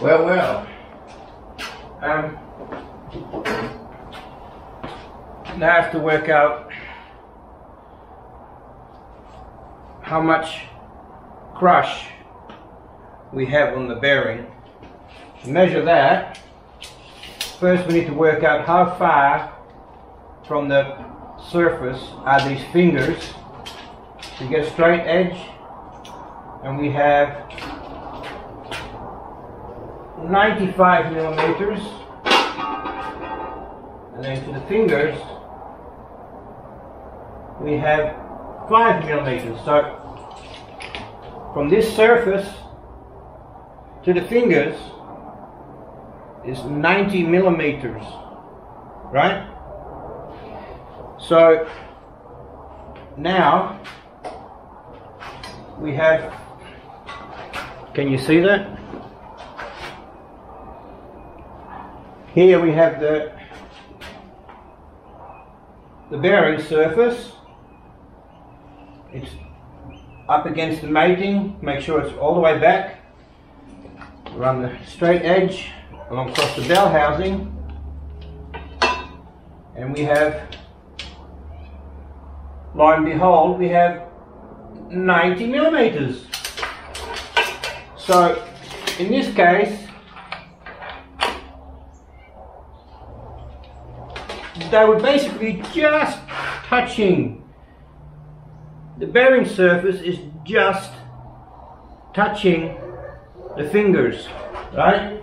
Well. Now I have to work out how much crush we have on the bearing. To measure that, first we need to work out how far from the surface are these fingers to get a straight edge, and we have 95 millimeters, and then to the fingers we have 5 millimeters. So from this surface to the fingers is 90 millimeters, right? So now we have, can you see that? Here we have the bearing surface. It's up against the mating, make sure it's all the way back. Run the straight edge along across the bell housing, and we have, lo and behold, we have 90 millimeters. So in this case, they were basically just touching. The bearing surface is just touching the fingers, right?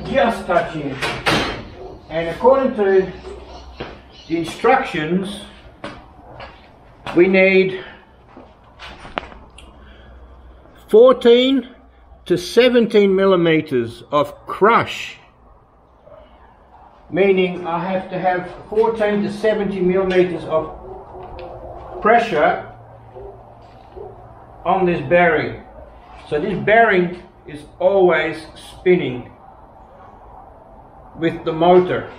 Just touching. And according to the instructions, we need 14 to 17 millimeters of crush, meaning I have to have 14 to 17 millimeters of pressure on this bearing. So this bearing is always spinning with the motor,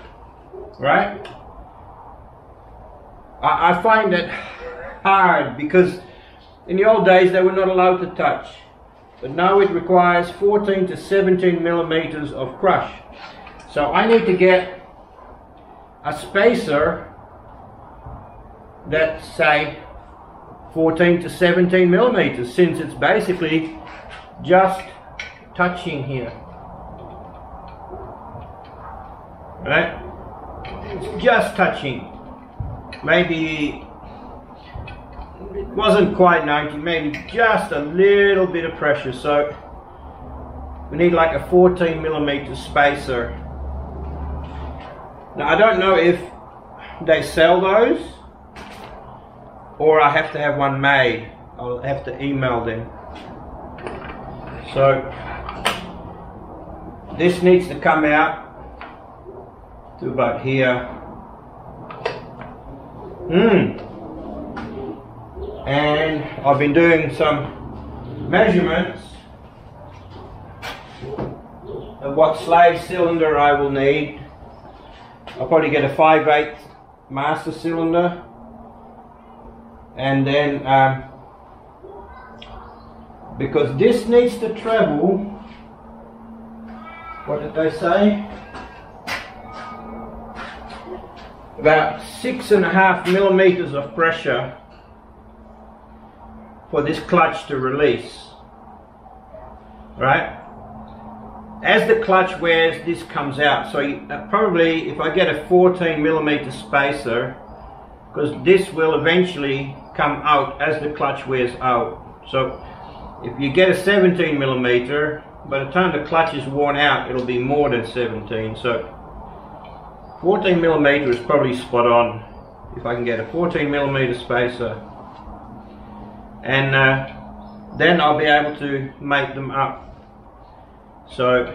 right? I find that hard because in the old days they were not allowed to touch, but now it requires 14 to 17 millimeters of crush. So I need to get a spacer that's, say, 14 to 17 millimeters, since it's basically just touching here, right? It's just touching. Maybe it wasn't quite 90, maybe just a little bit of pressure. So we need like a 14 millimeter spacer. Now I don't know if they sell those or I have to have one made. I'll have to email them. So this needs to come out to about here. And I've been doing some measurements of what slave cylinder I will need. I'll probably get a 5/8 master cylinder, and then because this needs to travel, what did they say? About 6.5 millimeters of pressure for this clutch to release, right? As the clutch wears, this comes out. So probably if I get a 14 millimeter spacer, because this will eventually come out as the clutch wears out. So if you get a 17 millimeter, by the time the clutch is worn out, it'll be more than 17. So 14 millimeter is probably spot on if I can get a 14 millimeter spacer, and then I'll be able to make them up. So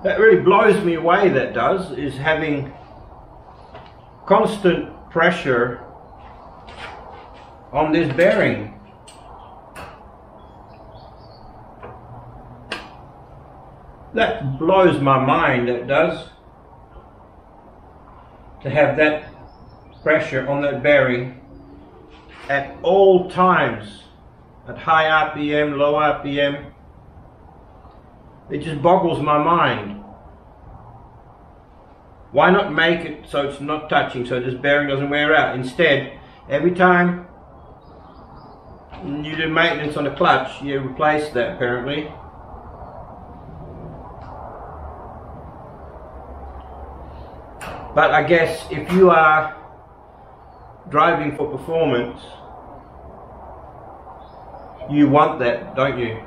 that really blows me away, that does, is having constant pressure on this bearing. That blows my mind, that does, to have that pressure on that bearing at all times, at high RPM, low RPM. It just boggles my mind. Why not make it so it's not touching, so this bearing doesn't wear out? Instead, every time you do maintenance on the clutch, you replace that apparently. But I guess if you are driving for performance, you want that, don't you?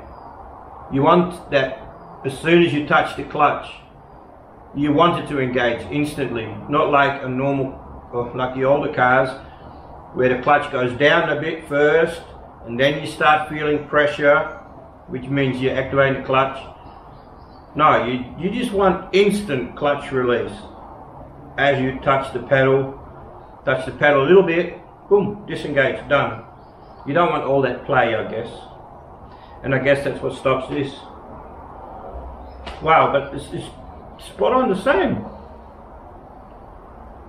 You want that as soon as you touch the clutch, you want it to engage instantly, not like a normal, or like the older cars, where the clutch goes down a bit first, and then you start feeling pressure, which means you're activating the clutch. No, you just want instant clutch release. As you touch the pedal a little bit, boom, disengage, done. You don't want all that play, I guess. And I guess that's what stops this. Wow, but it's spot on the same.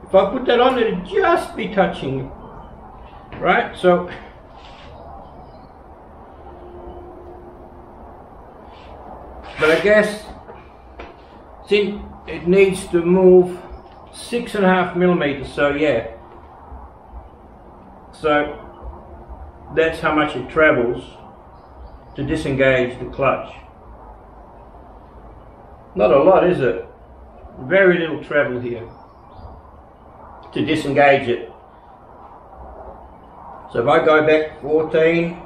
If I put that on, it'd just be touching, right? So, but I guess since it needs to move 6.5 millimeters, so yeah, so that's how much it travels to disengage the clutch. Not a lot, is it? Very little travel here to disengage it. So if I go back 14,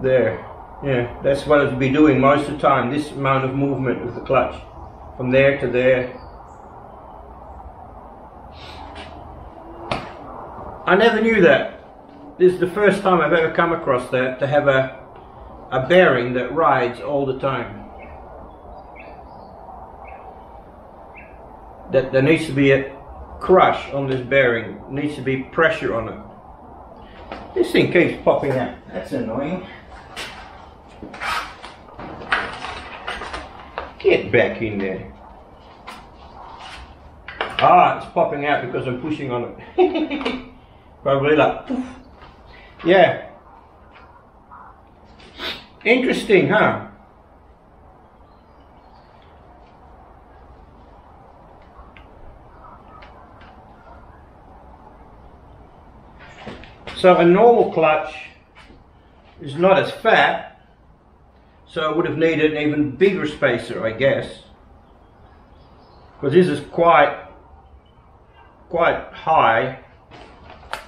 there, yeah, that's what it'll be doing most of the time, this amount of movement with the clutch, from there to there. I never knew that. This is the first time I've ever come across that, to have a bearing that rides all the time. That there needs to be a crush on this bearing, needs to be pressure on it. This thing keeps popping out, that's annoying. Get back in there. Ah, it's popping out because I'm pushing on it. Probably like, poof. Yeah. Interesting, huh? So a normal clutch is not as fat, so I would have needed an even bigger spacer, I guess, because this is quite high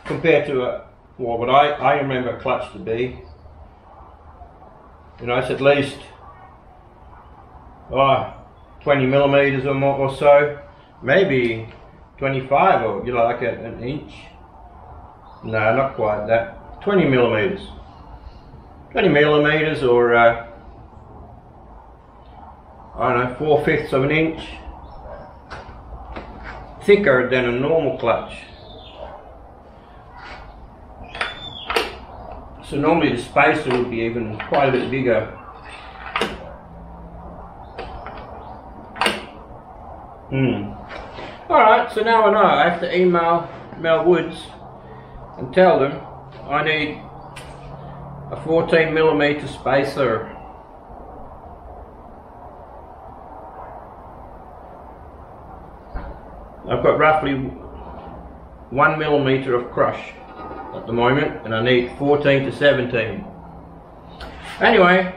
compared to what I remember a clutch to be. You know, it's at least 20 millimeters or more, or so, maybe 25, or you know, like an inch. No, not quite that. 20 millimeters. 20 millimeters, or I don't know, 4/5 of an inch thicker than a normal clutch. So normally the spacer would be even quite a bit bigger. Alright, so now I know. I have to email Mel Woods and tell them I need a 14 millimeter spacer. I've got roughly 1 millimeter of crush at the moment, and I need 14 to 17. Anyway,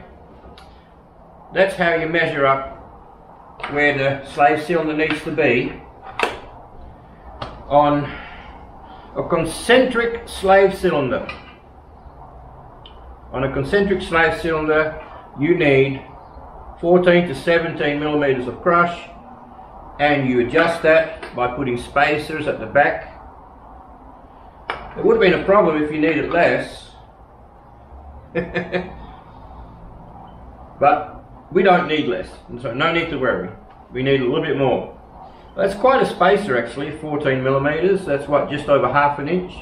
that's how you measure up where the slave cylinder needs to be on a concentric slave cylinder. On a concentric slave cylinder, you need 14 to 17 millimeters of crush, and you adjust that by putting spacers at the back. It would have been a problem if you needed less, but we don't need less, and so no need to worry. We need a little bit more. That's quite a spacer actually, 14 millimeters. That's what, just over ½ an inch.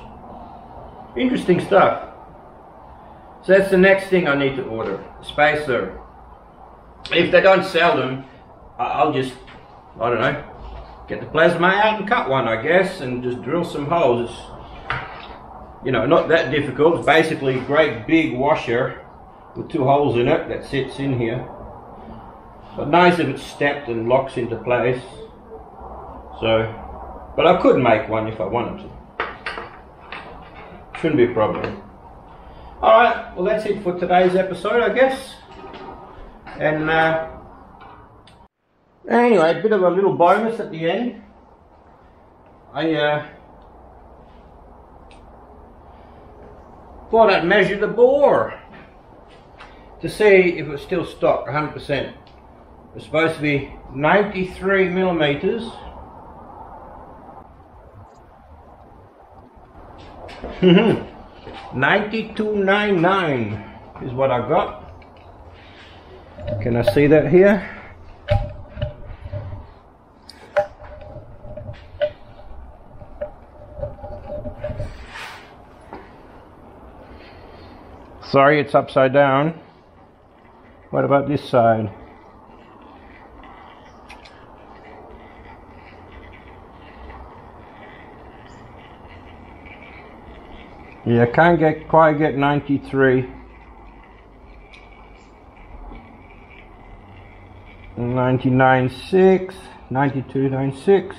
Interesting stuff. So that's the next thing I need to order, a spacer. If they don't sell them, I'll just, I don't know, get the plasma out and cut one, I guess, and just drill some holes. It's, you know, not that difficult. It's basically a great big washer with 2 holes in it that sits in here. But nice if it's stepped and locks into place. So, but I could make one if I wanted to. Shouldn't be a problem. Alright, well that's it for today's episode, I guess. And anyway, a bit of a little bonus at the end. I thought I'd measure the bore to see if it was still stock 100%. It's supposed to be 93 millimeters. 92.99 is what I got. Can I see that here? Sorry, it's upside down. What about this side? Yeah, I can't quite get 93. 99.6, 92.96.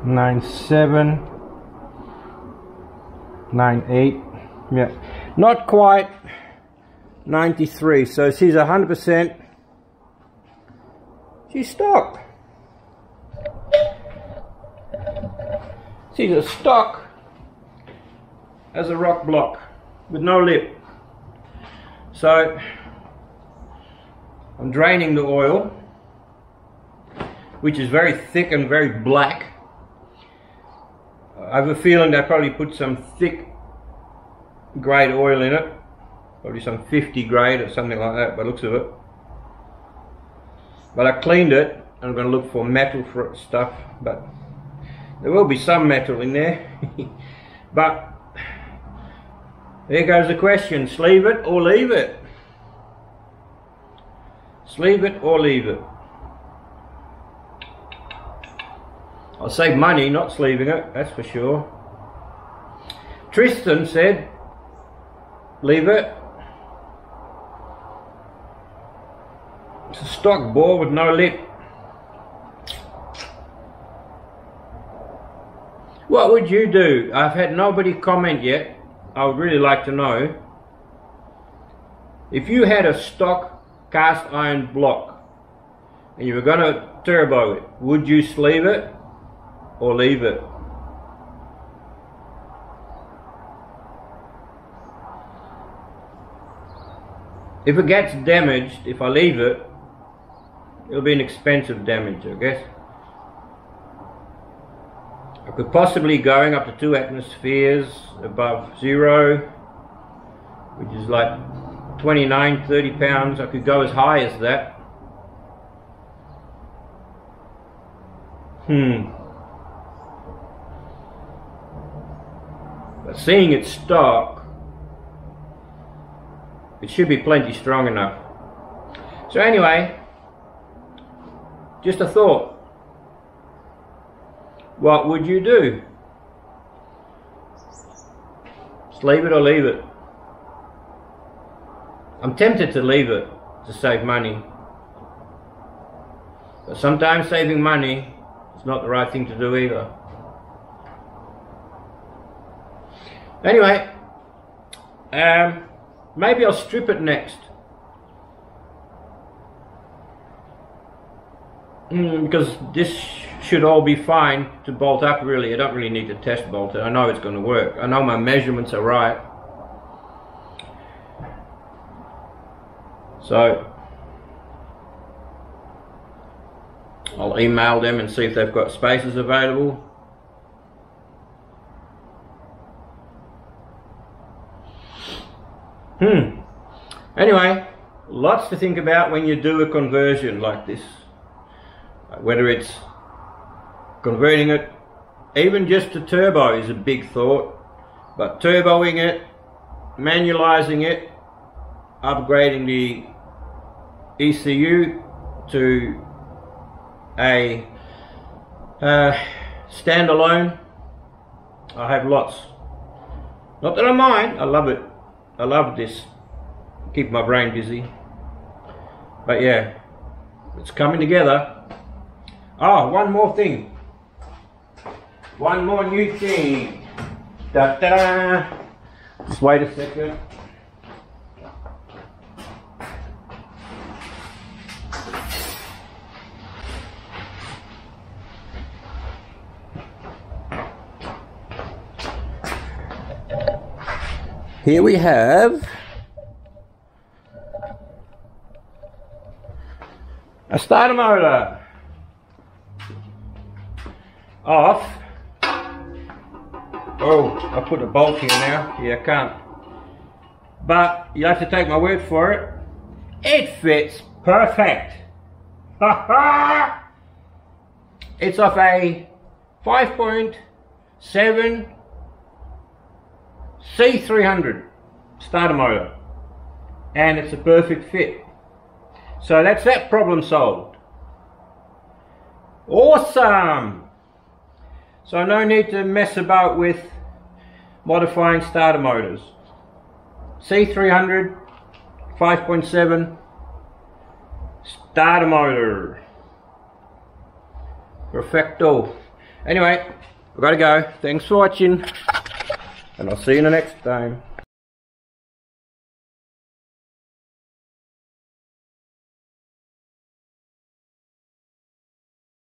.97, 98, yeah, not quite 93. So she's 100%. She's stock. She's a stock as a rock block with no lip. So I'm draining the oil, which is very thick and very black. I have a feeling they probably put some thick grade oil in it, probably some 50 grade or something like that by the looks of it. But I cleaned it and I'm going to look for metal for stuff, but there will be some metal in there. But there goes the question, sleeve it or leave it? Sleeve it or leave it? I'll save money not sleeving it, that's for sure. Tristan said, leave it. It's a stock bore with no lip. What would you do? I've had nobody comment yet. I would really like to know. If you had a stock cast iron block and you were going to turbo it, would you sleeve it or leave it? If it gets damaged, if I leave it, it'll be an expensive damage, I guess. I could possibly going up to 2 atmospheres above zero, which is like 29, 30 pounds. I could go as high as that. But seeing it stock, it should be plenty strong enough. So anyway, just a thought. What would you do? Sleeve it or leave it? I'm tempted to leave it to save money. But sometimes saving money is not the right thing to do either. Anyway, maybe I'll strip it next. Because this should all be fine to bolt up really. I don't really need to test bolt it. I know it's going to work. I know my measurements are right. So I'll email them and see if they've got spaces available. Anyway, lots to think about when you do a conversion like this. Whether it's converting it, even just to turbo is a big thought, but turboing it, manualizing it, upgrading the ECU to a standalone. I have lots. Not that I mind, I love it. I love this. Keep my brain busy. But yeah, it's coming together. Oh, one more thing. One more new thing. Da da da. Just wait a second. Here we have a starter motor off. Oh, I put a bolt here now. Yeah, I can't. But you have to take my word for it. It fits perfect. It's off a 5.7 C300 starter motor, and it's a perfect fit. So that's that problem solved. Awesome! So no need to mess about with modifying starter motors. C300 5.7 starter motor. Perfecto. Anyway, I've got to go. Thanks for watching, and I'll see you in the next time.